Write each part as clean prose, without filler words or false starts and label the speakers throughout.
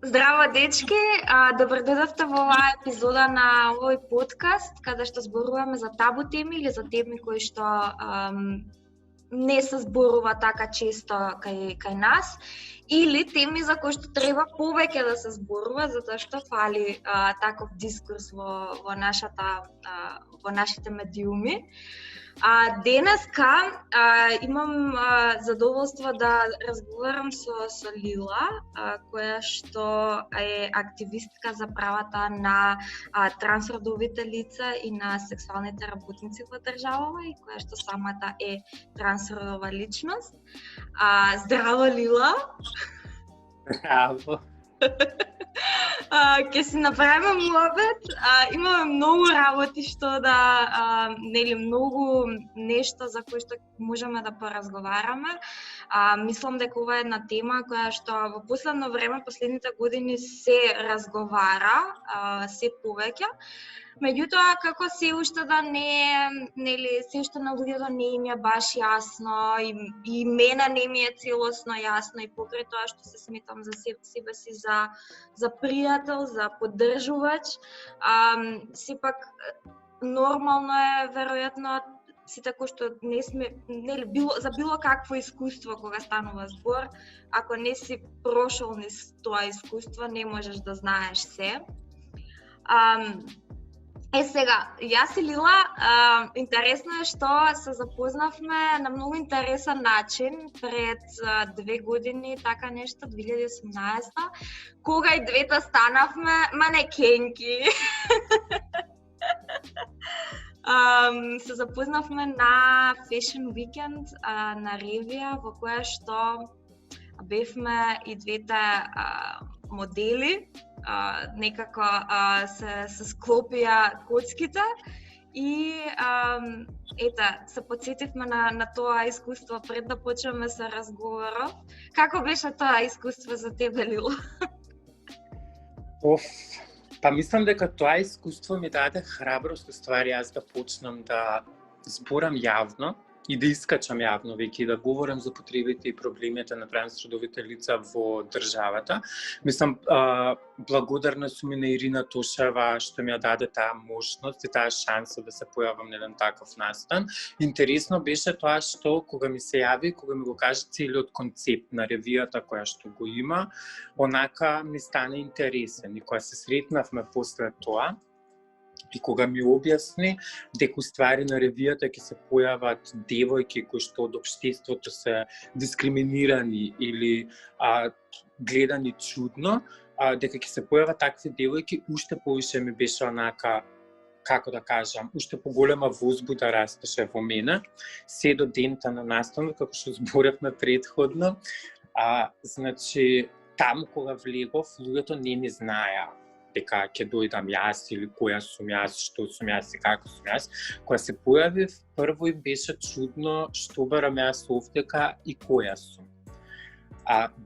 Speaker 1: Здраво, дечки! Добро дојдовте во оваа епизода на овој подкаст, каде што зборуваме за табу теми или за теми кои што не се зборува така често кај нас, или теми за кои што треба повеќе да се зборува, затоа што фали таков дискурс во нашите медиуми. Денеска имам задоволство да разговарам со Лила, која што е активистка за правата на трансродовите лица и на сексуалните работници во државава и која што самата е трансродова личност. Здраво, Лила!
Speaker 2: Браво!
Speaker 1: Ќе си направиме муабет. Имаме многу работи што да, многу нешто за кои што можеме да поразговараме. Мислам дека ова е една тема која што во последно време, последните години се разговара се повеќе. Меѓутоа, како се уште да не се уште на луѓето не им е баш јасно и мене не ми е целосно јасно и покрај тоа што се сметам за себе си за пријател, за поддржувач, сепак нормално е веројатно сите кои што не сме за било какво искуство кога станува збор, ако не си прошол низ тоа искуство, не можеш да знаеш се. Сега, јас и Лила, интересно е што се запознавме на многу интересен начин пред 2 години, така нешто, 2018, кога и двете станавме манекенки. Се запознавме на Fashion Weekend на Ревија, во која што бевме и двете модели. Некако се склопија коцките и се потсетивме на тоа искуство пред да почнеме со разговорот. Како беше тоа искуство за тебе, Лила?
Speaker 2: Па мислам дека тоа искуство ми даде храброст уствари јас да почнам да зборам јавно и да искачам јавно веќе и да говорам за потребите и проблемите на трансродовите лица во државата. Мислам, благодарна сум и на Ирина Тошева што ми ја даде таа можност и таа шанса да се појавам на еден таков настан. Интересно беше тоа што кога ми се јави, кога ми го кажа целиот концепт на ревијата која што го има, онака ми стана интересен и кога се сретнавме после тоа, и кога ми објасни дека уствари на ревијата ќе се појават девојки кои што од општеството се дискриминирани или гледани чудно, дека ќе се појават такви девојки, уште повише ми беше онака, како да кажам, уште поголема возбуда растеше во мене, се до дента на настанот, како што зборевме претходно. Значи, таму кога влегов, луѓето не ми знаеа дека ќе дојдам јас или која сум јас, што сум јас и како сум јас. Кога се појавив, прво им беше чудно што барам јас овдека и која сум.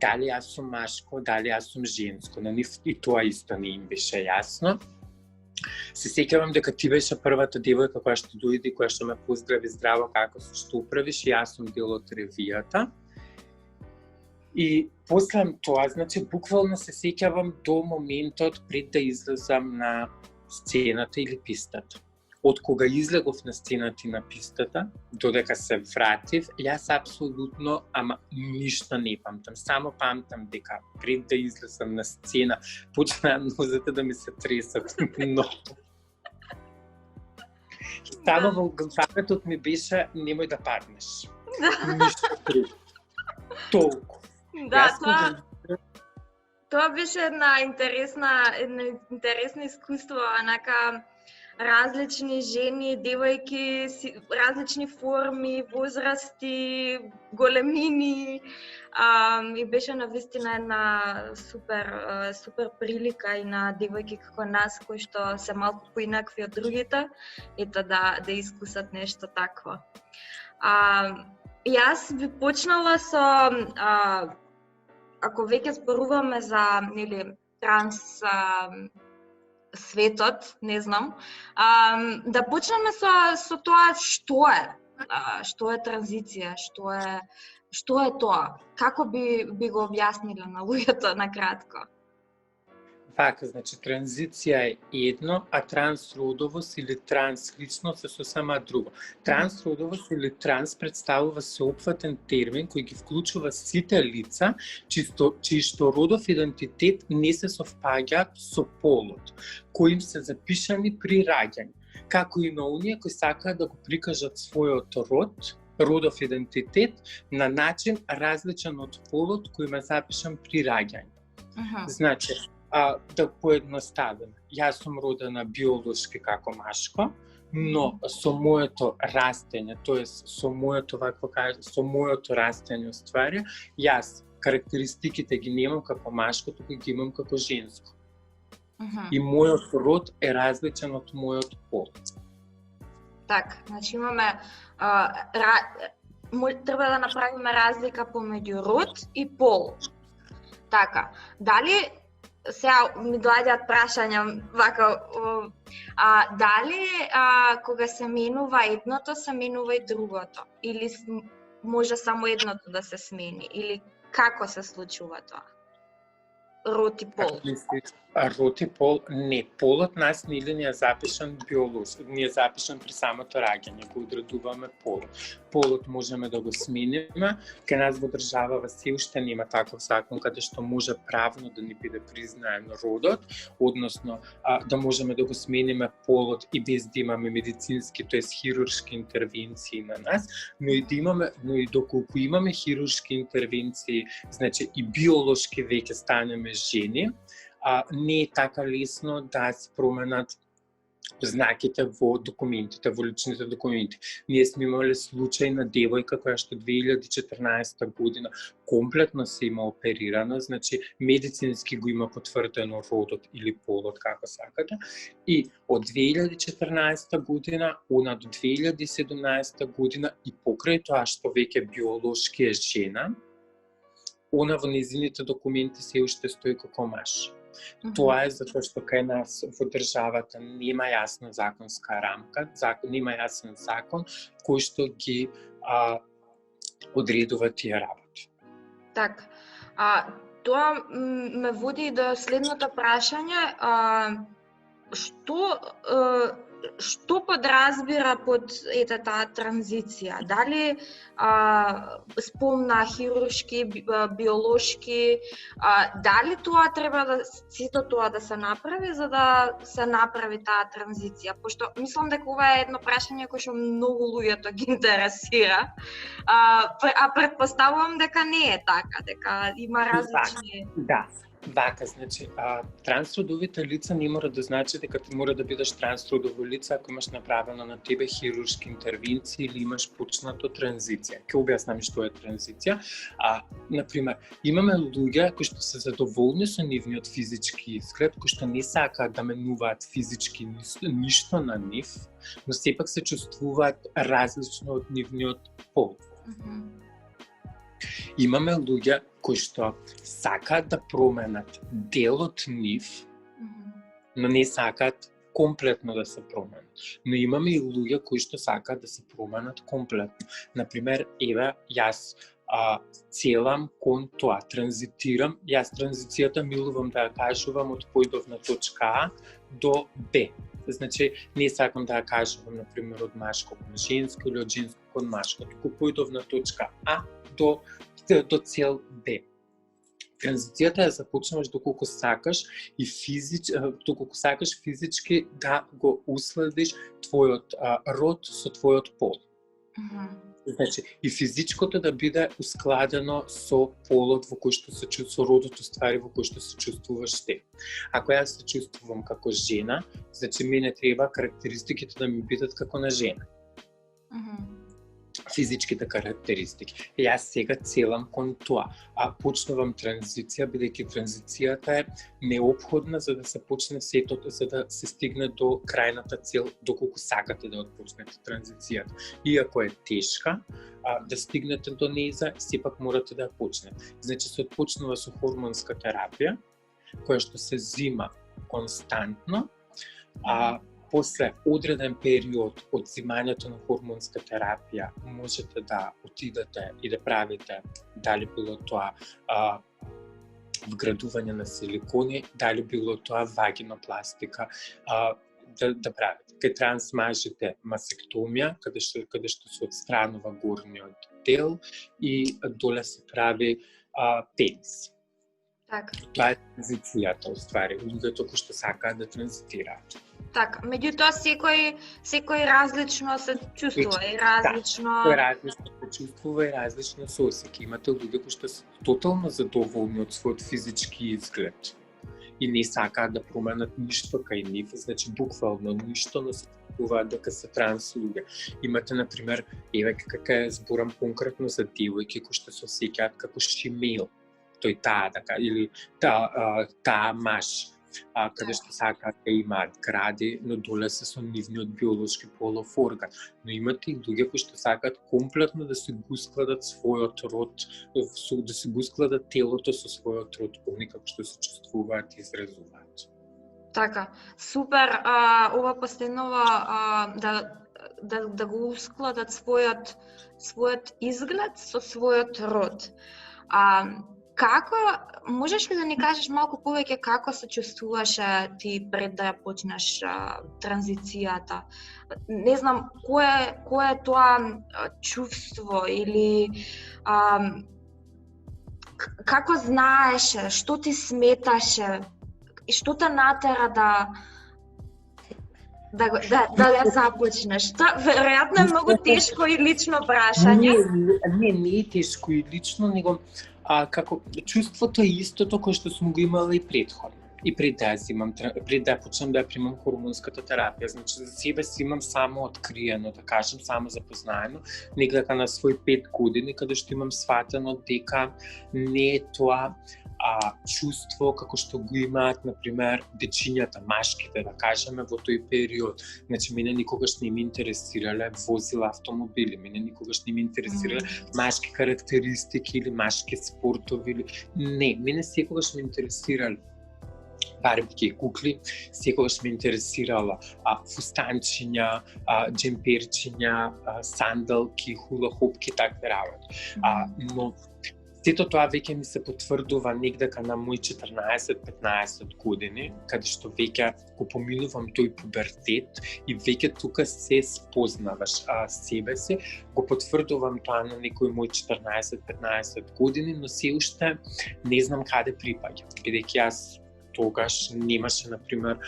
Speaker 2: Дали јас сум машко, дали јас сум женско, на нив и тоа исто не им беше јасно. Се сеќавам дека ти беше првата девојка која што дојде, која што ме поздрави здраво, како се, што управиш, јас сум дел од ревијата. И после тоа, значи, буквално се сеќавам до моментот пред да излезам на сцената или пистата. Од кога излегов на сцената и на пистата, додека се вратив, јас апсолутно, ништо не памтам. Само памтам дека пред да излезам на сцена, почнаа нозете да ми се тресат многу. Само во главата ми беше немој да паднеш. Ништо друго. Толку.
Speaker 1: Да, тоа беше една интересно искуство, онака различни жени, девојки, различни форми, возрасти, големини, и беше навистина една супер прилика и на девојки како нас, кои што се малку поинакви од другите, ето да искусат нешто такво. Јас би почнала со ако веќе зборуваме за транс светот, не знам, да почнеме со тоа што е транзиција, што е тоа? Како би го објасниле на луѓето на кратко?
Speaker 2: Вака, значи транзиција е едно, а трансродовост или трансличност е сосема друго. Трансродовост или транс представува сеопфатен термин кој ги вклучува сите лица чиј што родов идентитет не се совпаѓаат со полот, кои им се запишани при раѓање, како и на оние кои сакаат да го прикажат својот родов идентитет на начин различен од полот кој им е запишан при раѓање. Значи, да поедноставим, јас сум родена биолошки како машко, но со моето растење, тоест со моето растење уствари, јас карактеристиките ги немам како машко, туку ги имам како женско. И мојот род е различен од мојот пол.
Speaker 1: Так, значи имаме треба да направиме разлика помеѓу род и пол. Така, дали сега ми доаѓаат прашања вака, дали кога се менува едното, се менува и другото? Или може само едното да се смени? Или како се случува тоа? Род и пол?
Speaker 2: Род и пол, не. Полот нас нели не е запишан биолошки, не е запишан при самото раѓање, го одредуваме полот. Полот можеме да го смениме, кај нас во држава се уште нема таков закон каде што може правно да ни биде признаен родот, односно да можеме да го смениме полот и без да имаме медицински, тоест хируршки интервенции на нас, но и доколку имаме хируршки интервенции, значи и биолошки веќе станеме жени, не е така лесно да се променат знаките во документите, во личните документи. Ние сме имале случај на девојка која што 2014 година комплетно се има оперирана, значи медицински го има потврдено родот или полот, како сакате, и од 2014 година, она до 2017 година и покрај тоа што веќе биолошки е жена, она во незините документи се уште стои како маж. Тоа е затоа што кај нас во државата нема јасна законска рамка, нема јасен закон кој што ги одредува тие работи.
Speaker 1: Так, тоа ме води до следното прашање, што подразбира под таа транзиција? Дали спомна хируршки, биолошки, дали тоа треба да сето тоа да се направи за да се направи таа транзиција? Пошто мислам дека ова е едно прашање кое што многу луѓето ги интересира. Претпоставувам дека не е така, дека има различни.
Speaker 2: Да. Вака, значи, трансродовите лица не мора да значи дека ти мора да бидеш трансродово лице ако имаш направено на тебе хируршки интервенции или имаш почнато транзиција. Ќе објаснам што е транзиција. Например, имаме луѓе кои што се задоволни со нивниот физички изглед, кои што не сакаат да менуваат физички ништо на нив, но сепак се чувствуваат различно од нивниот пол. Имаме луѓе кои што сакаат да променат дел од нив, но не сакаат комплетно да се променат. Но имаме и луѓе кои што сакаат да се променат комплетно. Например, јас целам кон тоа, транзитирам, јас транзицијата милувам да ја кажувам од појдов на точка А до Б. Значи, не сакам да ја кажувам, например, од машко кон женско или од женско кон машко, туку појдов на точка А до цел Б. Транзицијата ја започнуваш доколку сакаш физички да го уследиш твојот род со твојот пол. Значи, и физичкото да биде ускладено со полот во кој што се со родот уствари во кој што се чувствуваш ти. Ако јас се чувствувам како жена, значи мене треба карактеристиките да ми бидат како на жена. Физичките карактеристики. Јас сега целам кон тоа. Почнувам транзиција, бидејќи транзицијата е неопходна за да се почне сето, за да се стигне до крајната цел, доколку сакате да отпочнете транзицијата. Иако е тешка, да стигнете до нејза, сепак морате да ја почнете. Значи се отпочнува со хормонска терапија, која што се зима константно, после одреден период од зимањето на хормонска терапија можете да отидете и да правите, дали било тоа вградување на силикони, дали било тоа вагинопластика, да правите. Кај транс мажите масектомија, каде што се отстранува горниот дел и доле се прави пенис.
Speaker 1: Така.
Speaker 2: Тоа е транзицијата, уствари, луѓето кои што сакаат да транзитираат.
Speaker 1: Така, меѓутоа секој различно се чувствува и различно...
Speaker 2: Секој различно се чувствува и различно се осеќа. Имате луѓе кои што се тотално задоволни од својот физички изглед и не сакаат да променат ништо кај нив, значи буквално ништо, но се чувствуваат дека се транс луѓе. Имате, например, дека зборам конкретно за девојки кои што се осеќаат како шимеил, тој таа, дека, или таа маш, каде што сакаат да имаат гради, но доле се со нивниот биолошки полов орган. Но имате и луѓе кои што сакаат комплетно да се го складат својот род, да се го складат телото со својот род, они како што се чувствуваат и изразуваат.
Speaker 1: Така, супер, ова постојнова да гоускладат својот изглед со својот род. Како, можеш ли да ни кажеш малку повеќе како се чувствуваше ти пред да ја почнеш транзицијата? Не знам, кое е тоа чувство или како знаеше, што ти сметаше и што те натера да ја започнеш? Тоа веројатно е многу тешко и лично прашање.
Speaker 2: Не е тешко и лично, него како чувството е истото кој што сум го имала и претходно. И пред да почнам да ја примам хормонската терапија, значи за себе си имам само откриено, да кажем, само запознаено, некако на свој 5 години, каде што имам сватено дека не е тоа чувство како што го имаат, например, дечињата, машките, да кажеме, во тој период. Значи, мене никогаш не ме интересирале возила, автомобили, мене никогаш не ме интересирале машки карактеристики или машки спортови или... Не, мене секогаш ме интересирале барбики, кукли, секогаш ме интересирала фустанчиња, джемперчиња, сандалки, хула-хопки, такви работи. Но сето тоа веќе ми се потврдува негдека на мои 14-15 години, каде што веќе го поминувам тој пубертет и веќе тука се спознаваш себе си. Го потврдувам тоа на некој мој 14-15 години, но се уште не знам каде припаѓам, бидејќи јас тогаш немаше, например,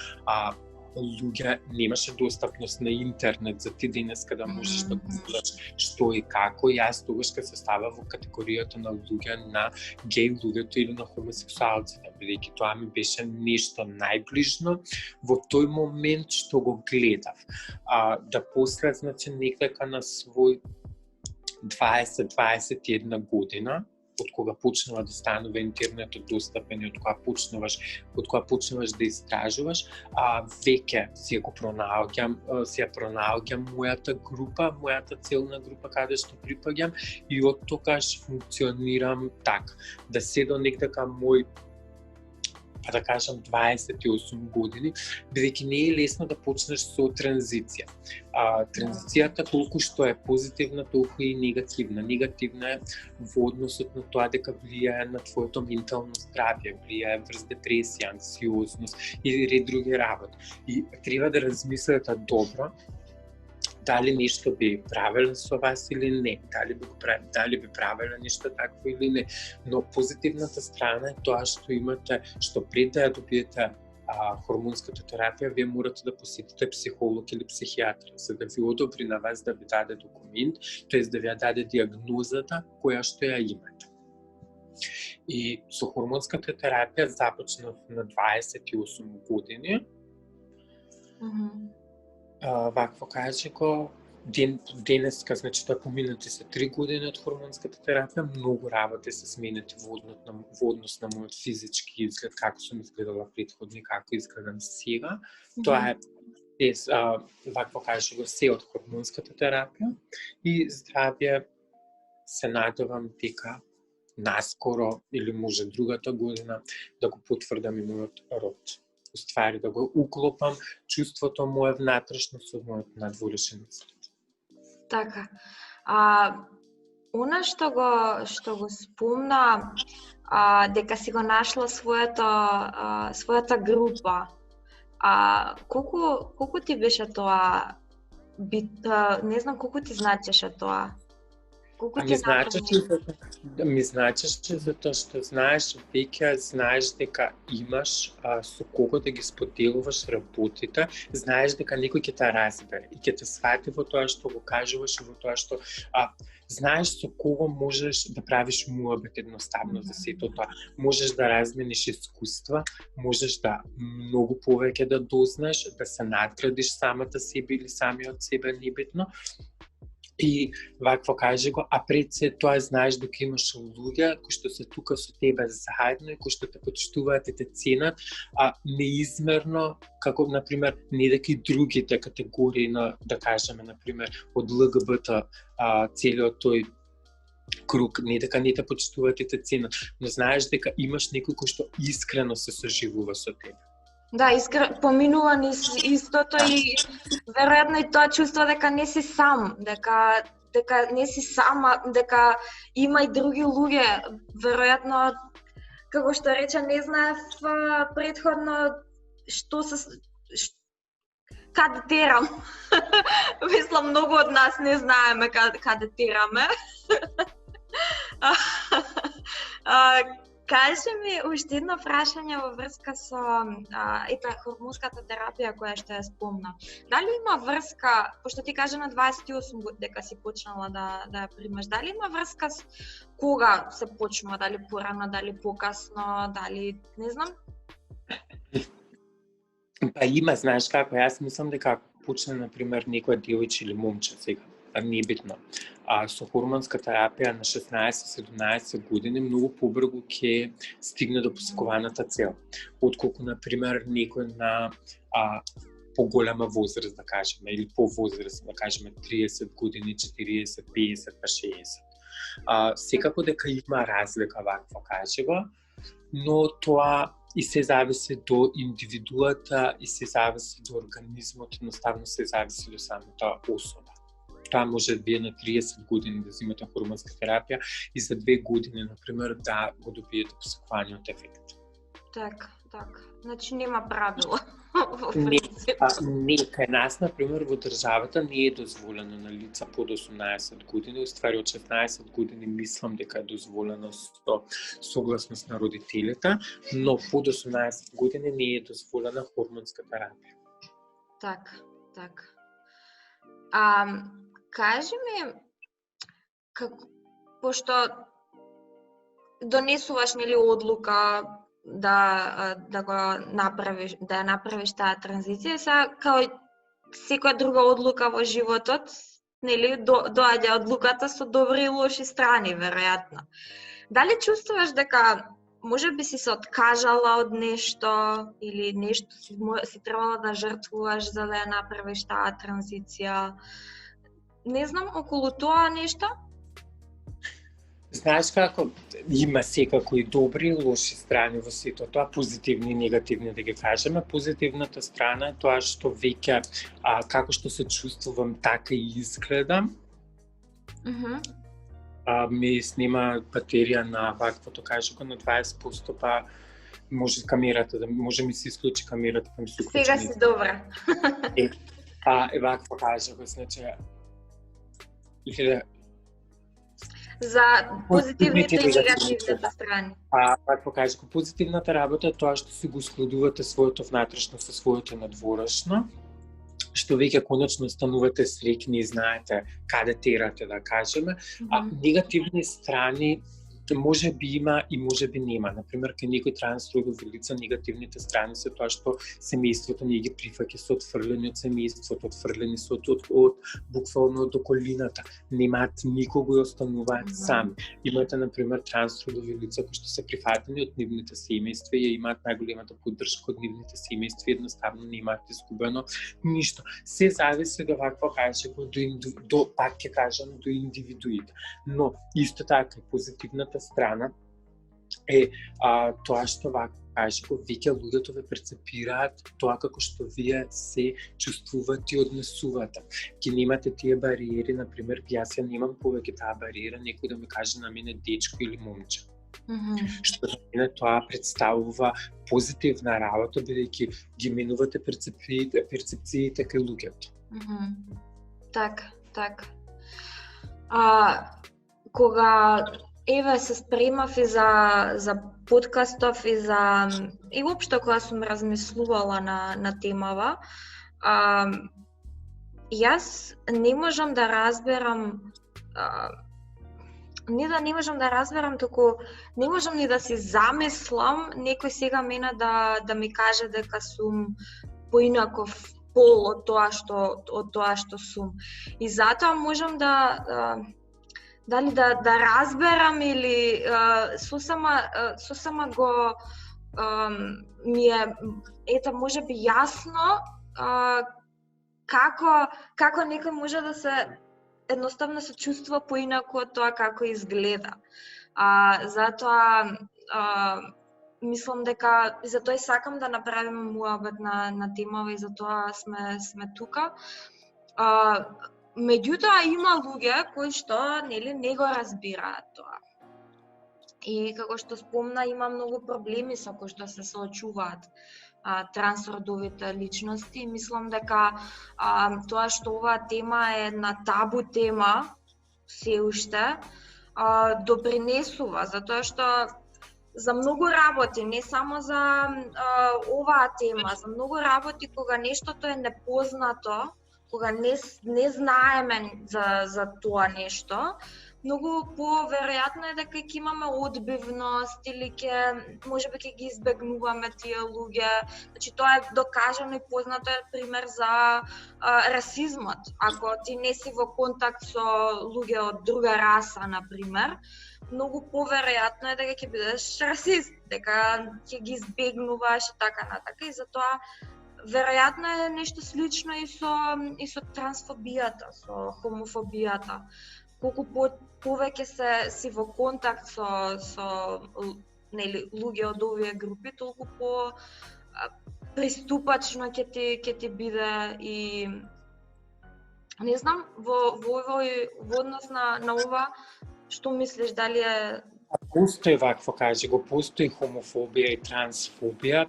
Speaker 2: луѓе, немаше достапност на интернет за ти денеска да можеш да гледаш што и како. Јас тогаш кога се става во категоријата на луѓе на геј луѓето или на хомосексуалците, бидејќи тоа ми беше нешто најближно во тој момент што го гледав. Да после, значи, некако на свој 20-21 година, од кога почнува да станува интернетот достапен и од кога почнуваш да истражуваш, веќе си ја пронаоѓам мојата група, мојата целна група каде што припаѓам и од тогаш функционирам така, да се до некака мој, да кажам, 28 години, бидејќи не е лесно да почнеш со транзиција. Транзицијата толку што е позитивна, толку и негативна. Негативна е во односот на тоа дека влијае на твоето ментално здравје, влијае врз депресија, анксиозност и ред други работи. И треба да размислите добро дали нешто би правело со вас или не, дали би правело нешто такво или не. Но позитивната страна е тоа што имате, што пред да ја добиете хормонската терапија, вие морате да посетите психолог или психијатар, за да ви одобри на вас да ви даде документ, тоест да ви ја даде диагнозата која што ја имате. И со хормонската терапија започнав на 28 години. Вакво кажи го, денеска, значи тоа поминати се 3 години од хормонската терапија, многу работи се сменети во однос на мојот физички изглед, како сум изгледала претходно, како изгледам сега. Тоа е, вакво кажи го, се од хормонската терапија и здравје се надевам дека наскоро или може другата година да го потврдам и мојот род. Уствари да го уклопам чувството мое внатрешно со мојот надворешен изглед.
Speaker 1: Така. Она што го спомна дека си го нашла својата група. Колку ти беше тоа не знам колку ти значеше тоа? Колку ти
Speaker 2: ми значеше затоа што знаеш дека имаш со кого да ги споделуваш работите, знаеш дека некој ќе те разбере и ќе те свати во тоа што го кажуваш и во тоа што знаеш со кого можеш да правиш муабет едноставно за сето тоа. Можеш да размениш искуства, можеш да многу повеќе да дознаеш, да се надградиш самата себе или самиот себе, небитно. И вакво кажи го, а пред се тоа знаеш дека имаш луѓе кои што се тука со тебе заедно и кои што те почитуваат и те ценат, неизмерно, како например не дека и другите категории на, да кажеме например од ЛГБТ, целиот тој круг, не дека не те почитуваат и те ценат, но знаеш дека имаш некој кој што искрено се соживува со тебе.
Speaker 1: Да, поминува низ истото и веројатно и тоа чувство дека не си сам, дека не си сама, дека има и други луѓе. Веројатно, како што рече, не знаев претходно каде терам. Мислам, многу од нас не знаеме каде тераме. Кажи ми уште едно прашање во врска со хормонската терапија која што ја спомна. Дали има врска, пошто ти кажа на 28 години дека си почнала да ја примаш, дали има врска с кога се почнува, дали порано, дали покасно, дали не знам?
Speaker 2: Па има, знаеш како, јас мислам дека почне например некоја девојче или момче сега, небитно. Со хормонска терапија на 16-17 години многу побрзо ќе стигне до посакуваната цел. Отколку, например, некој на поголема возраст, да кажеме, или повозраст, да кажеме 30 години, 40, 50, па 60. Секако дека има разлика вакво кажево, но тоа и се зависи до индивидуата, и се зависи до организмот, едноставно се зависи до самата особа. Тоа може вие на 30 години да взимате хормонска терапија и за 2 години, например, да го добиете посакуваниот ефект.
Speaker 1: Така. Значи нема правило.
Speaker 2: Не, кај нас, например, во државата не е дозволено на лица под 18 години, уствари од 16 години мислам дека е дозволено со согласност на родителите, но под 18 години не е дозволена хормонска терапија.
Speaker 1: Така. Кажи ми, пошто донесуваш нели одлука да ја направиш таа транзиција, сега као секоја друга одлука во животот, нели доаѓа одлуката со добри и лоши страни веројатно. Дали чувствуваш дека може би си се откажала од нешто или нешто си требала да жртвуваш за да ја направиш таа транзиција? Не знам, околу тоа нешто?
Speaker 2: Знаеш како, има секако и добри и лоши страни во сето тоа, позитивни и негативни да ги кажеме. Позитивната страна е тоа што веќе како што се чувствувам, така и изгледам. Ми снима батерија на ваквото кажеко на 20%, па може камерата може ми се исклучи камерата, па ми се исклучи.
Speaker 1: Сега си добра.
Speaker 2: Вакво кажеко, значи
Speaker 1: за позитивните и негативните страни.
Speaker 2: Како кажеш, позитивната работа е тоа што си го складувате своето внатрешно со своето надворешно, што веќе конечно станувате среќни и знаете каде терате, да кажеме, негативни страни може би има и може би нема. Например, кај некои трансродови лица негативните страни се тоа што семејството не ги прифаќа, се отфрлени од семејството, отфрлени се од буквално од околината, немаат никого и остануваат сами. Имате, например, трансродови лица кои што се прифатени од нивните семејства и имаат најголемата поддршка од нивните семејства и едноставно немаат изгубено ништо. Се зависи до вакво кажеко до пак ќе кажам до индивидуите. Но исто така позитивната страна е тоа што кажеко веќе луѓето ве прецепираат тоа како што вие се чувствувате и однесувате. Ке немате тие бариери, например, јас ја немам повеќе таа бариера, некој да ми каже на мене дечко или момче. Што за мене тоа представува позитивна работа, бидејќи ги минувате перцепциите кај луѓето.
Speaker 1: Так. Кога еве се спремав и за подкастов и уопшто кога сум размислувала на темава, јас не можам да разберам не можам да разберам, туку не можам ни да си замислам некој сега мене да ми каже дека сум поинаков пол од тоа што сум. И затоа можам дали да разберам или сосема го ми е можеби јасно како некој може да се едноставно се чувствува поинаку од тоа како изгледа. Затоа мислам дека и затоа сакам да направиме муабет на темава и затоа сме тука. Меѓутоа има луѓе кои што не го разбираат тоа. И како што спомна, има многу проблеми со кои што се соочуваат трансродовите личности. Мислам дека тоа што оваа тема е една табу тема се уште допринесува, затоа што за многу работи, не само за оваа тема, за многу работи кога нештото е непознато, кога не знаеме за тоа нешто, многу поверојатно е дека ќе имаме одбивност или можеби ќе ги избегнуваме тие луѓе. Значи тоа е докажано и познато е пример за расизмот. Ако ти не си во контакт со луѓе од друга раса, на пример, многу поверојатно е дека ќе бидеш расист, дека ќе ги избегнуваш и така натака. И затоа веројатно е нешто слично и со трансфобијата, со хомофобијата. Колку повеќе си во контакт со луѓе од овие групи, толку по приступачно ќе ти биде и не знам во однос на ова што мислиш, дали е
Speaker 2: Постои вакво, кажи го, постои хомофобија и трансфобија.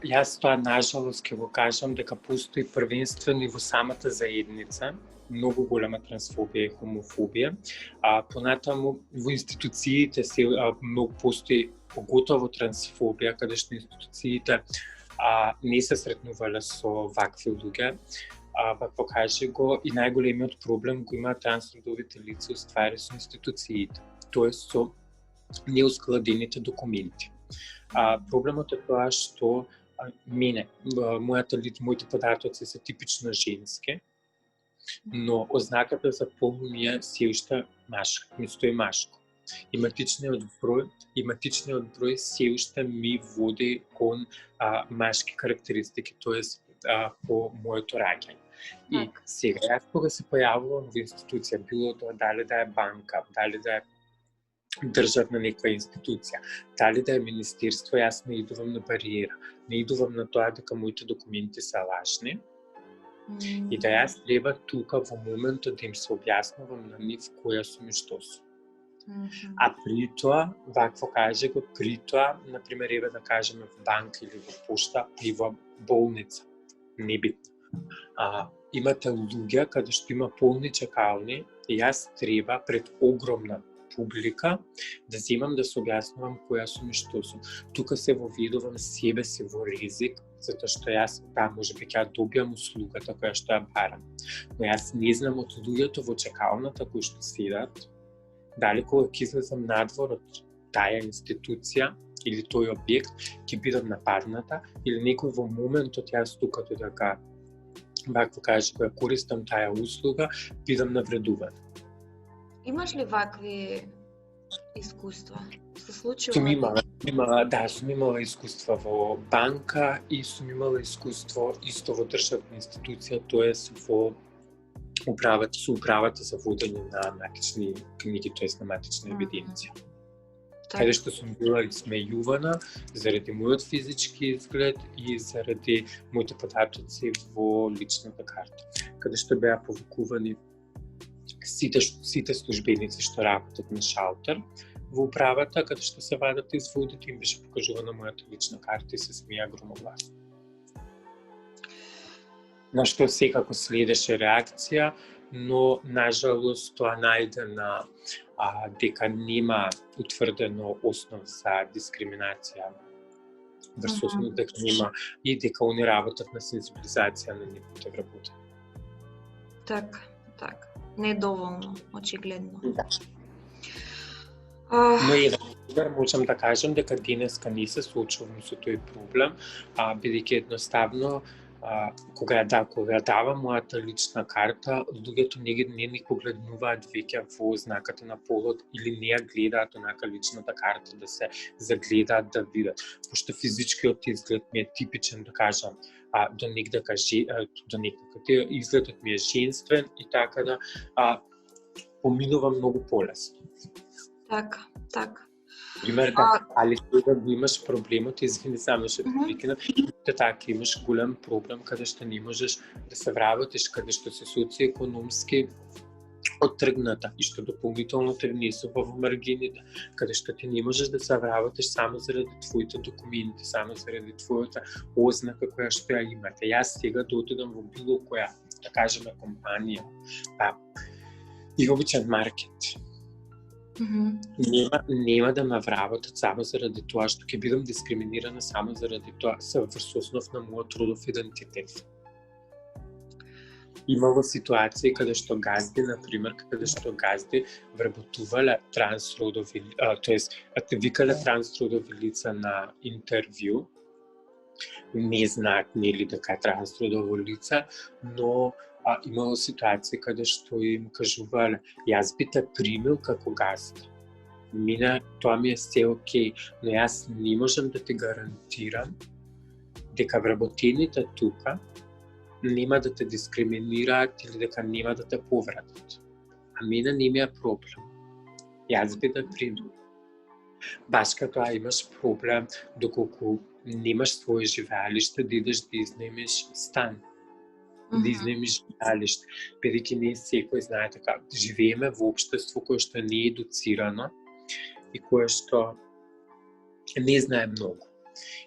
Speaker 2: Јас тоа нажалост ќе го кажам дека постои првенствено и во самата заедница многу голема трансфобија и хомофобија. Понатаму во институциите се многу постои поготово трансфобија, каде што институциите не се сретнувале со вакви луѓе. Покаже го и најголемиот проблем го имаат трансродовите лица уствари со институциите, тоест со неускладените документи. Проблемот е тоа што моите податоци се типично женски, но ознаката за пол ми е се уште машка, ми стои машко. Иматичниот број се уште ми води кон машки карактеристики, тоест по моето раѓање. И сега, јас кога се појавувам во институција, било тоа дали да е банка, дали да е државна некоја институција, дали да е министерство, јас не идувам на бариера, не идувам на тоа дека моите документи се лажни и да јас треба тука во моментот да им се објаснувам на нив која сум и што сум. А при тоа, вакво каже го, при тоа, например, еве да кажеме во банка или во пошта и во болница, небитно. Имате луѓе каде што има полни чекални и јас треба пред огромна публика да земам да се објаснувам која сум и што сум. Тука се воведувам себе си во ризик, затоа што јас можеби ќе добијам услугата која што ја барам. Но јас не знам од луѓето во чекалната кои што седат, дали кога ќе излезам надвор од таа институција или тој објект ќе бидам нападната или некој во моментот јас тука дека вакво каже која користам таа услуга, бидам навредуван.
Speaker 1: Имаш ли вакви искуства? Се случило?
Speaker 2: Сум имала искуства во банка и сум имала искуство исто во државна институција, тоест во управата за водење на матични книги, тоест на матична евиденција. Каде што сум била исмејувана заради мојот физички изглед и заради моите податоци во личната карта. Каде што беа повикувани сите службеници што работат на шалтер во управата, каде што се вадат изводите, им беше покажувана мојата лична карта и се смеја громогласно. На што секако следеше реакција, но нажалост тоа најдена дека нема утврдено основ за дискриминација врз основ, дека нема и дека они работат на сензибилизација на нивните вработени.
Speaker 1: Так. Недоволно, очигледно.
Speaker 2: Да. Но еден пример можам да кажам дека денеска не се соочувам со тој проблем, бидејќи едноставно кога ја давам мојата лична карта, луѓето не ни погледнуваат веќе во знаката на полот или не ја гледаат онака личната карта да се загледаат да видат. Пошто физичкиот изглед ми е типичен, да кажам, до некаде изгледот ми е женствен и така да поминува многу полесно.
Speaker 1: Так.
Speaker 2: Пример, али кога имаш проблемот, извини само што викина, така имаш голем проблем каде што не можеш да се вработиш, каде што се социјекономски оттргната и што дополнително те внесува во маргините, каде што ти не можеш да се вработиш само заради твоите документи, само заради твојата ознака која што ја имате. Јас сега да отидам во било која, да кажеме, компанија, и обичен маркет. Нема да ме вработат само заради тоа што ќе бидам дискриминирана само заради тоа врз основ на мојот трудов идентитет. Имало ситуации каде што газди, например, вработувале трансродови, тоест викале трансродови лица на интервју, не знаат нели дека е трансродово лице, но имало ситуации каде што им кажувале, јас би те примил како гаст. Тоа ми е се окей, но јас не можам да ти гарантирам дека вработените тука нема да те дискриминираат или дека нема да те повратат. Мене не ми е проблем. Јас би те примил. Баш като имаш проблем доколку немаш своје живеалиште, да идеш да изнемеш стан. Да изнемиш живеалиште. Бидејќи не секој знае така. Живееме во општество кое што не е едуцирано и кое што не знае многу.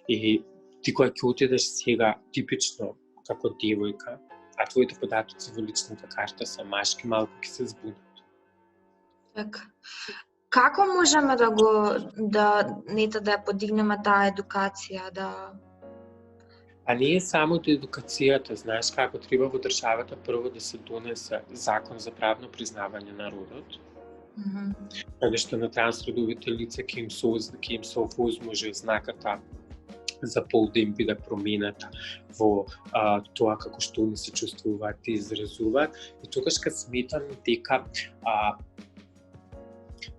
Speaker 2: И ти кога ќе отидеш сега типично како девојка, а твоите податоци во личната карта се машки, малку ќе се збунат.
Speaker 1: Така. Како можеме да ја подигнеме таа едукација,
Speaker 2: не е само до едукацијата, знаеш како треба во државата прво да се донесе закон за правно признавање на родот, каде што на трансродовите лица ќе им се овозможи знаката за пол да им биде променета во тоа како што они се чувствуваат и изразуваат. И тогаш ка сметам дека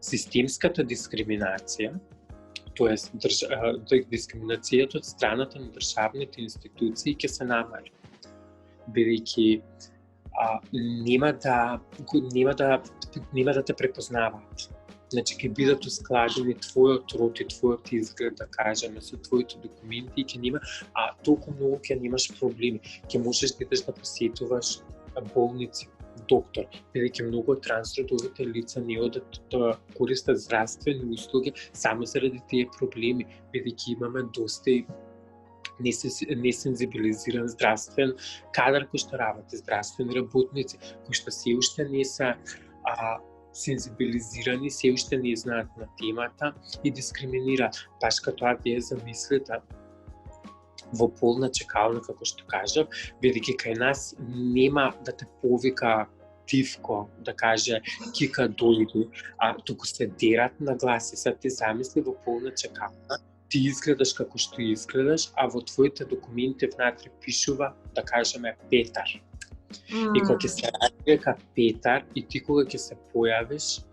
Speaker 2: системската дискриминација, тоест дискриминацијата од страната на државните институции ќе се намали, бидејќи нема да те препознаваат. Значи ќе бидат ускладени твојот род и твојот изглед, да кажеме, со твоите документи и ќе нема, толку многу ќе немаш проблеми. Ќе можеш да идеш да посетуваш болници, доктор, бидејќи многу од трансродовите лица не одат да користат здравствени услуги само заради тие проблеми, бидејќи имаме доста несензибилизиран здравствен кадар кој што работи, здравствени работници, кои што се уште не се сензибилизирани, се уште не знаат на темата и дискриминираат. Баш като вие замислите во полна чекална, како што кажав, бидејќи кај нас нема да те повика Тивко, да каже кика дојди, туку се дерат на гласи. Сад ти замисли во полна чекална, ти изгледаш како што изгледаш, а во твоите документи внатре пишува, да кажеме, Петар. И кога ќе се ради Петар и ти кога ќе се појавиш,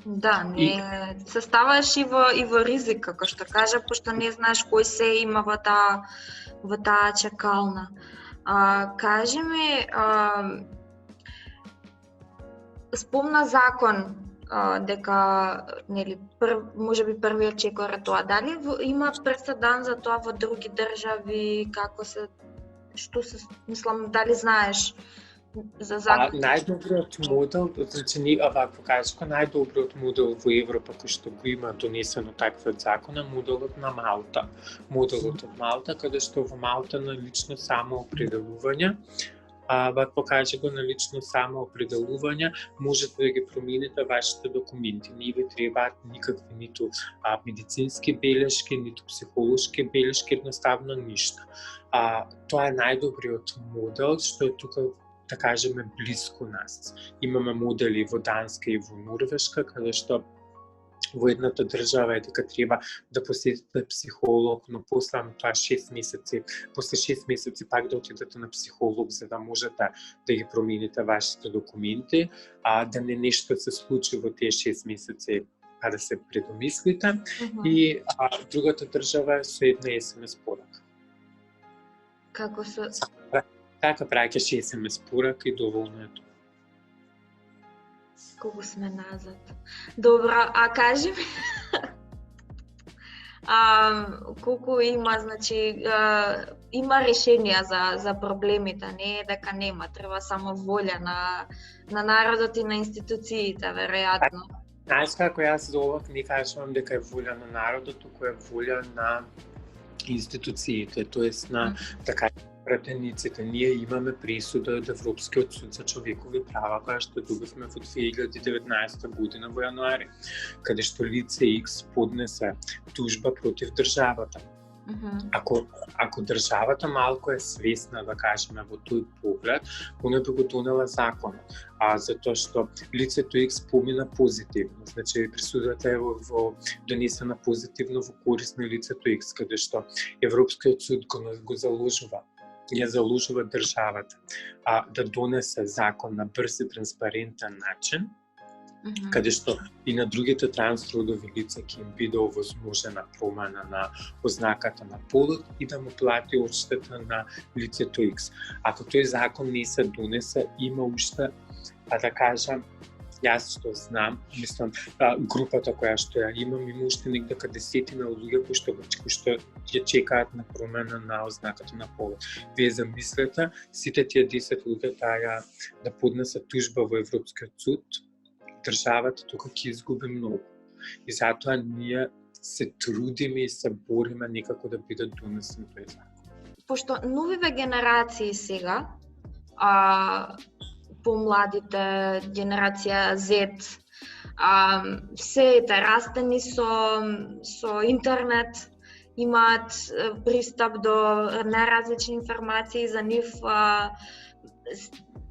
Speaker 1: да, не се ставаш и во ризик, како што кажа, пошто не знаеш кој се има во таа чекална. Кажи ми, спомна закон дека нели можеби првиот чекор е тоа. Дали има преседан за тоа во други држави, како се, што се, мислам, дали знаеш за закон?
Speaker 2: Најдобриот модел, значи ни овакво кажко, најдобриот модел во Европа кој што го има донесено таквиот закон е моделот на Малта. Моделот од Малта, каде што во Малта на лично самоопределување, вакво каже го на лично самоопределување, можете да ги промените вашите документи. Не ви требаат никакви ниту медицински белешки, ниту психолошки белешки, едноставно ништо. Тоа е најдобриот модел што е тука, да кажеме, близко нас. Имаме модели во Данска и во Норвешка, каде што во едната држава е дека треба да посетите психолог, но после тоа 6 месеци, после 6 месеци пак да отидете на психолог за да можете да ги промените вашите документи, да не нешто се случи во тие 6 месеци, па да се предомислите. И другата држава е со една SMS порака.
Speaker 1: Како се...
Speaker 2: Така праќаш SMS порака и доволно е тоа.
Speaker 1: Колку сме назад. Добро, кажи ми, колку има, значи, има решенија за проблемите, не е дека нема, треба само волја на народот и на институциите, веројатно.
Speaker 2: Знаеш како јас за ова не кажувам дека е волја на народот, туку е волја на институциите, тоест на, така, пратениците. Ние имаме пресуда од Европскиот суд за човекови права, која што добивме во 2019 година во јануари, каде што лице X поднесе тужба против државата. Ако државата малку е свесна, да кажеме, во тој поглед, она би го донела законот. Затоа што лицето X помина позитивно, значи пресудата е донесена позитивно во корист на лицето X, каде што Европскиот суд го заложува државата да донесе закон на брз и транспарентен начин, каде што и на другите трансродови лица ќе им биде овозможена промена на ознаката на полот и да му плати одштета на лицето X. Ако тој закон не се донесе, има уште, да кажам, јас што знам, мислам, групата која што ја имам, има уште некаде 10 луѓе кои што ќе чекаат на промена на ознаката на полот. Вие замислете, сите тие 10 луѓе да поднесат тужба во Европскиот суд, државата тука ќе изгуби многу. И затоа ние се трудиме и се бориме некако да биде донесен тој закон.
Speaker 1: Пошто новиве генерации сега, помладите, генерација Z, сите растени со интернет, имаат пристап до најразлични информации за нив,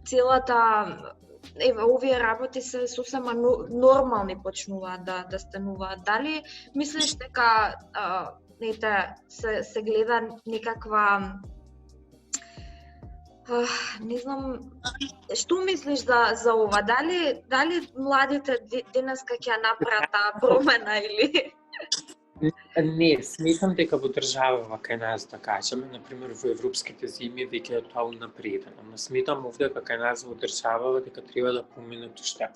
Speaker 1: целата овие работи се сосема нормални почнуваат да стануваат. Дали мислиш дека се гледа некаква, не знам, што мислиш за ова? Дали младите денеска ќе направат таа промена или?
Speaker 2: Не, сметам дека во држава кај нас, да кажеме, например во европските земји веќе е тоа унапредено, но сметам овде кај нас во држава дека треба да поминат уште,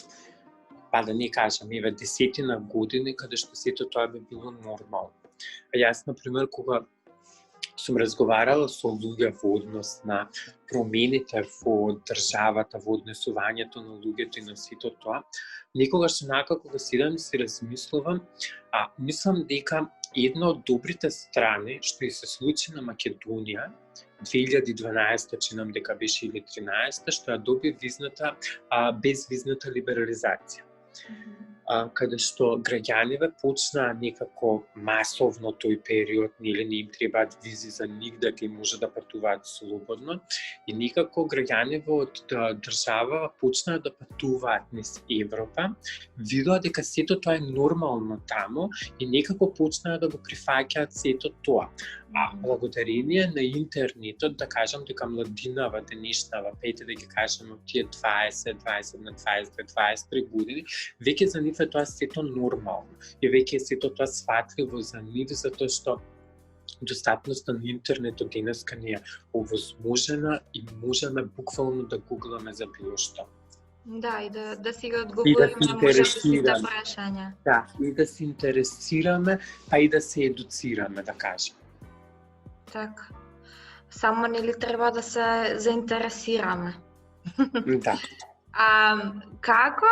Speaker 2: па да не кажам, 10 години каде што сето тоа би било нормално. Јас, например, кога сум разговарала со луѓе во однос на промените во државата, во однесувањето на луѓето и на сето тоа, некогаш онака кога седам и се размислувам, мислам дека една од добрите страни што и се случи на Македонија 2012, чинам дека беше или 13, што ја доби визната, безвизната либерализација. Каде што граѓаниве почнаа некако масовно тој период, нели не им требаат визи за нигде, ќе може да патуваат слободно, и некако граѓаниве од држава почнаа да патуваат низ Европа, видоа дека сето тоа е нормално таму и некако почнаа да го прифаќаат сето тоа. Благодарение на интернетот, да кажам дека младинава денешнава, пејте да ги кажеме од тие 20 на 23 години, веќе за нив е тоа сето нормално и веќе е сето тоа сватливо за нив, затоа што достапноста на интернетот денеска ни е овозможена и можеме буквално да гугламе за било што.
Speaker 1: Да, и да си го одговориме на можете сите прашања.
Speaker 2: Да, и да се интересираме, па и да се едуцираме, да кажем.
Speaker 1: Така. Само нели треба да се заинтересираме.
Speaker 2: Да.
Speaker 1: Како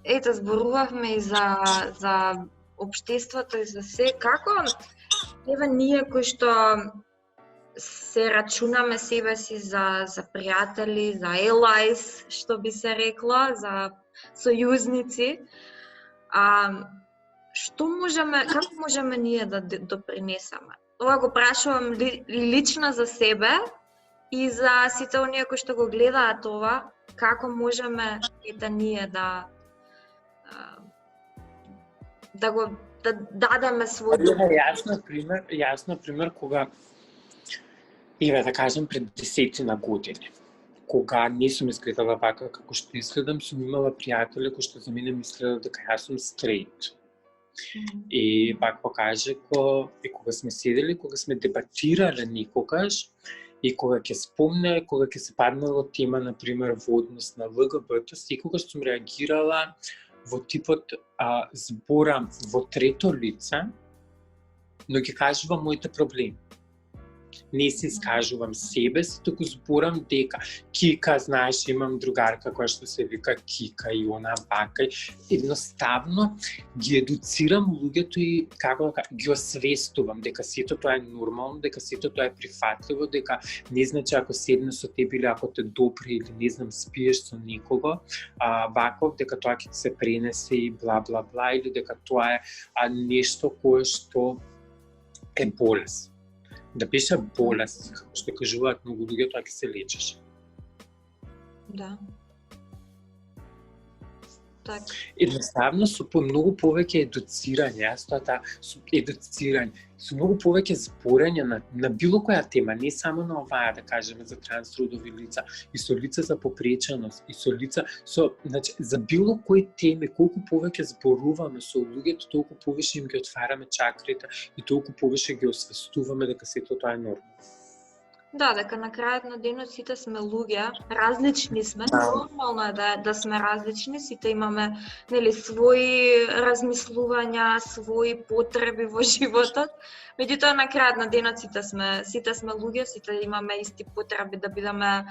Speaker 1: ето зборувавме и за општеството и за се, како еве ние кои што се рачунаме себе си за пријатели, за allies, што би се рекло, за сојузници, како можеме ние да допринесеме? Ова го прашувам лично за себе и за сите оние кои што го гледаат ова, како можеме ние да дадеме свој
Speaker 2: Јасно пример кога да кажем пред 10 години, кога не сум изгледала вака како што изгледам, сум имала пријатели кои што за мене мислеле дека јас сум стрейт. И пак покаже кога сме седели, кога сме дебатирале некогаш, и кога ќе спомне, кога ќе се паднало тема, например, во однос на ЛГБТ, секогаш сум реагирала во типот зборам во трето лице, но ги кажувам моите проблеми. Не се искажувам себе си, туку зборам дека Кика, знаеш, имам другарка која што се вика Кика и она вака. Едноставно ги едуцирам луѓето и ги освестувам дека сето тоа е нормално, дека сето тоа е прифатливо, дека не значи ако седне со тебе или ако те допре или не знам спиеш со некого, ваков дека тоа ќе се пренесе и бла бла бла, или дека тоа е нешто кое што е болест. Да беше болест, како што кажуваат многу луѓе, тоа ќе се лечеше.
Speaker 1: Да. Так.
Speaker 2: Едноставно со многу повеќе едуцирање, со многу повеќе зборење на било која тема, не само на оваа, да кажеме, за трансродови лица, и со лица за попреченост, и со лица значи, за било кои теми, колку повеќе зборуваме со луѓето, толку повеќе им ги отвараме чакрите и толку повеќе ги освестуваме дека сето тоа е нормално.
Speaker 1: Да, дека на крајот на денот сите сме луѓе, различни сме, нормално е да сме различни, сите имаме своји размислувања, своји потреби во животот. Меѓутоа на крајот на денот сите сме луѓе, сите имаме исти потреби да бидеме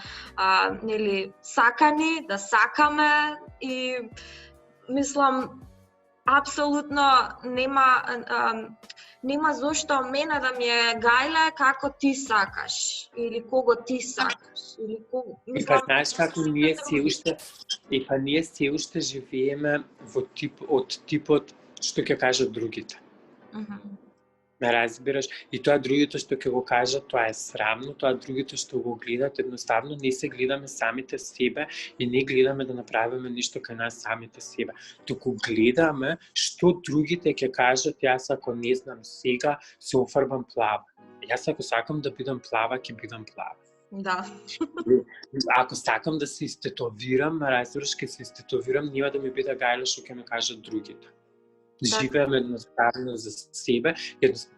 Speaker 1: сакани, да сакаме и мислам апсолутно нема зошто мене да ми е гајле како ти сакаш или кого ти сакаш или кого.
Speaker 2: Мислам, знаеш како ние се уште живееме од типот што ќе кажат другите. Ме разбираш? И тоа другите што ќе го кажат, тоа е срамно, тоа другите што го гледат, едноставно не се гледаме самите себе и не гледаме да направиме ништо кај нас самите себе. Туку гледаме што другите ќе кажат, јас ако не знам сега се офарбам плава. Јас ако сакам да бидам плава, ќе бидам плава.
Speaker 1: Да.
Speaker 2: Ако сакам да се истетовирам, разбираш, ќе се истетовирам, нема да ми биде гајле што ќе ме кажат другите. Живееме едноставно за себе,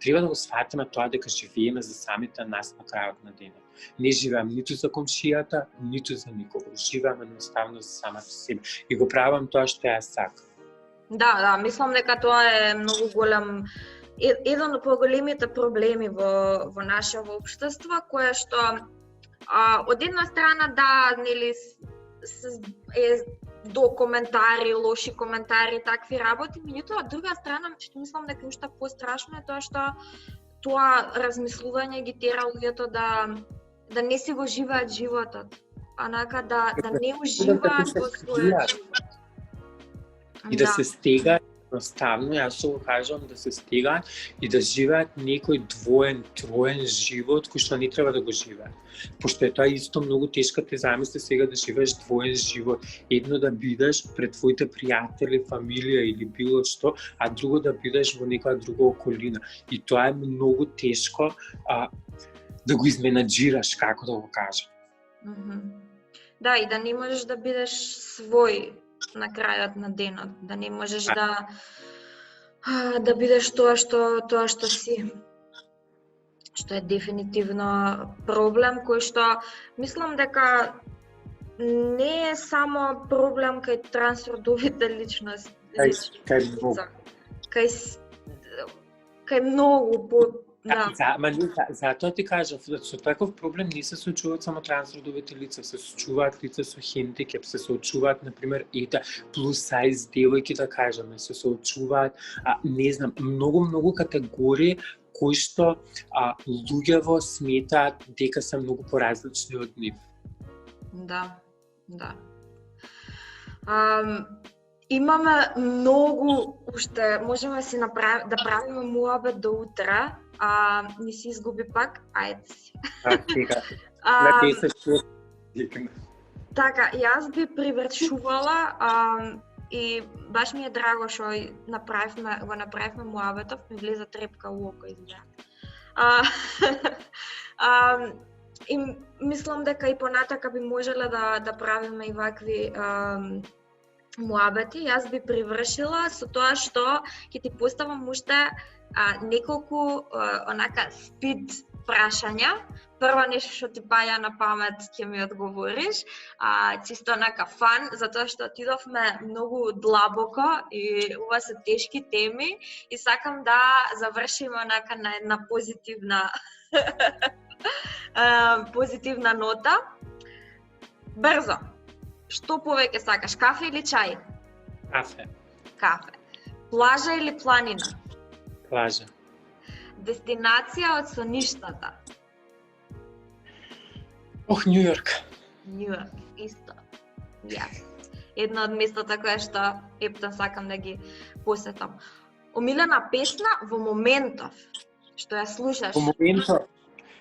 Speaker 2: треба да го сватиме тоа дека живееме за самите нас на крајот на денот. Не живеам ниту за комшијата, ниту за никого. Живеам едноставно за самата себе и го правам тоа што јас сакам.
Speaker 1: Да, мислам дека тоа е многу голем, еден од поголемите проблеми во нашето општество, кое што од една страна е до коментари, лоши коментари, такви работи, меѓутоа од друга страна, што мислам дека уште пострашно е тоа што тоа размислување ги тера луѓето да не си го живеат животот, да не уживаат во својот живот.
Speaker 2: И да се стегаат едноставно, јас што го кажувам, да се стегаат и да живеат некој двоен, троен живот кој што не треба да го живеат. Пошто е тоа исто многу тешко, те замисли сега да живееш двоен живот. Едно да бидеш пред твоите пријатели, фамилија или било што, а друго да бидеш во некоја друга околина. И тоа е многу тешко да го изменаџираш, како да го кажам.
Speaker 1: Да, и да не можеш да бидеш свој на крајот на денот, да не можеш да бидеш тоа што си. Што е дефинитивно проблем кој што мислам дека не е само проблем кај трансродовите личности, кај многу Да.
Speaker 2: Затоа ти кажав, со таков проблем не се соочуваат само трансродовите лица, се соочуваат лица со хендикеп, се соочуваат, например, плюс сайз девојки, да кажеме, се соочуваат, не знам, многу категории кои што луѓево сметаат дека се многу поразлични од нив.
Speaker 1: Да. Имаме многу уште, можеме да правиме муабет до утре, не си изгуби пак, ајде си. Така, јас би привршувала и баш ми е драго што го направивме муабетов, ми влеза трепка у око изгледа. И мислам дека и понатака би можеле да правиме и вакви муабети. Јас би привршила со тоа што ќе ти поставам уште неколку онака спид прашања. Прво нешто што ти паѓа на памет ќе ми одговориш, чисто онака фан, затоа што отидовме многу длабоко и ова се тешки теми и сакам да завршиме онака на една позитивна нота. Брзо. Што повеќе сакаш, кафе или чај? Кафе. Плажа или планина?
Speaker 2: Плажа.
Speaker 1: Дестинација од соништата?
Speaker 2: Њујорк.
Speaker 1: Њујорк, исто. Јас. Едно од местата кое што ептен сакам да ги посетам. Омилена песна во моментов, што ја слушаш?
Speaker 2: Во моментов?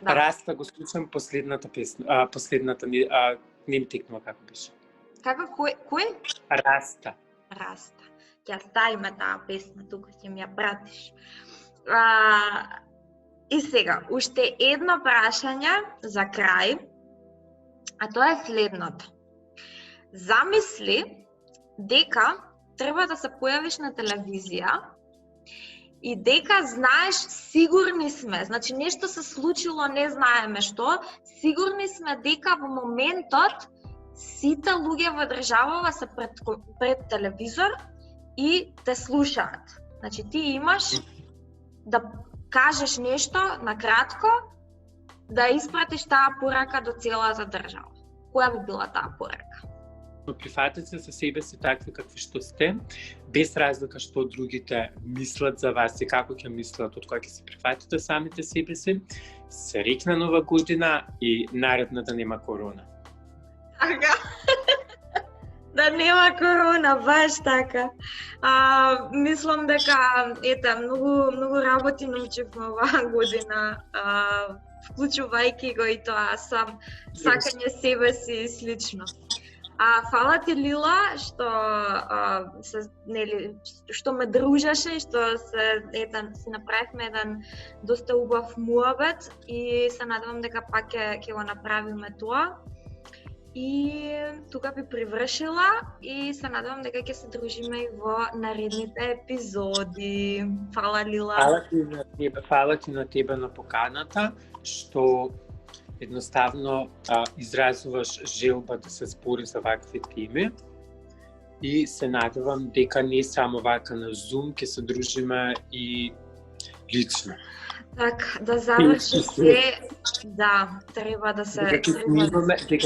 Speaker 2: Да. Раста го слушам последната песна, не ми текнува како беше.
Speaker 1: Како, кој?
Speaker 2: Раста.
Speaker 1: Ќе ставиме таа песна тука, ќе ми ја пратиш. И сега, уште едно прашање за крај, а тоа е следното. Замисли дека треба да се појавиш на телевизија и дека знаеш, сигурни сме, значи нешто се случило, не знаеме што, сигурни сме дека во моментот сите луѓе во државава се пред телевизор и те слушаат. Значи ти имаш да кажеш нешто на кратко, да испратиш таа порака до целата држава. Која би била таа порака?
Speaker 2: Прифатете се себе си такви какви што сте, без разлика што другите мислат за вас и како ќе мислат од кога ќе се прифатите самите себе си. Среќна нова година и наредна да нема корона.
Speaker 1: Така. Да нема корона, баш така. Мислам дека многу работи научивме оваа година, вклучувајќи го и тоа сакање себе си и слично. Фала ти, Лила, што ме дружеше и што си направивме еден доста убав муабет и се надевам дека пак ќе го направиме тоа. И тука би привршила и се надевам дека ќе се дружиме и во наредните епизоди. Фала, Лила.
Speaker 2: Фала ти на тебе на поканата, што едноставно изразуваш желба да се збори за вакви теми и се надевам дека не само вака на Zoom ќе се дружиме и лично.
Speaker 1: Така, да заврши се, да, треба да се...
Speaker 2: Дека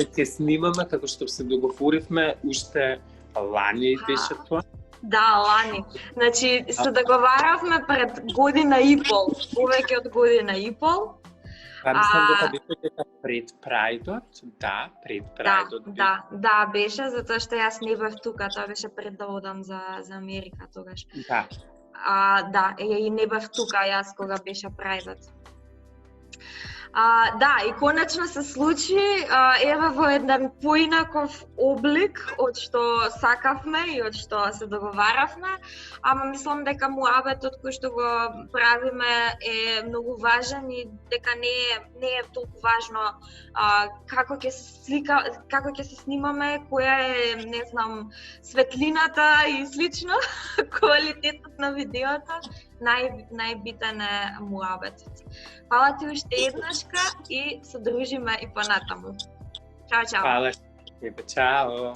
Speaker 2: ќе снимаме, како што се договоривме, уште лани беше тоа.
Speaker 1: Да, лани. Значи, се договаравме пред година и пол, повеќе од година и пол.
Speaker 2: Мислам дека беше пред Прајдот, да, пред Прајдот.
Speaker 1: Да, беше, затоа што јас не бев тука, тоа беше пред да одам за Америка тогаш.
Speaker 2: Да.
Speaker 1: Да, и не бев тука јас кога беше Прајдот. Да, и конечно се случи, еве во еден поинаков облик од што сакавме и од што се договаравме, ама мислам дека муабетот кој што го правиме е многу важен и дека не е толку важно како ќе се снимаме, која е, не знам, светлината и слично, квалитетот на видеото. Најбитен е муабетот. Фала ти уште еднашка и се дружиме и понатаму. Чао, чао.
Speaker 2: Фала тебе, чао.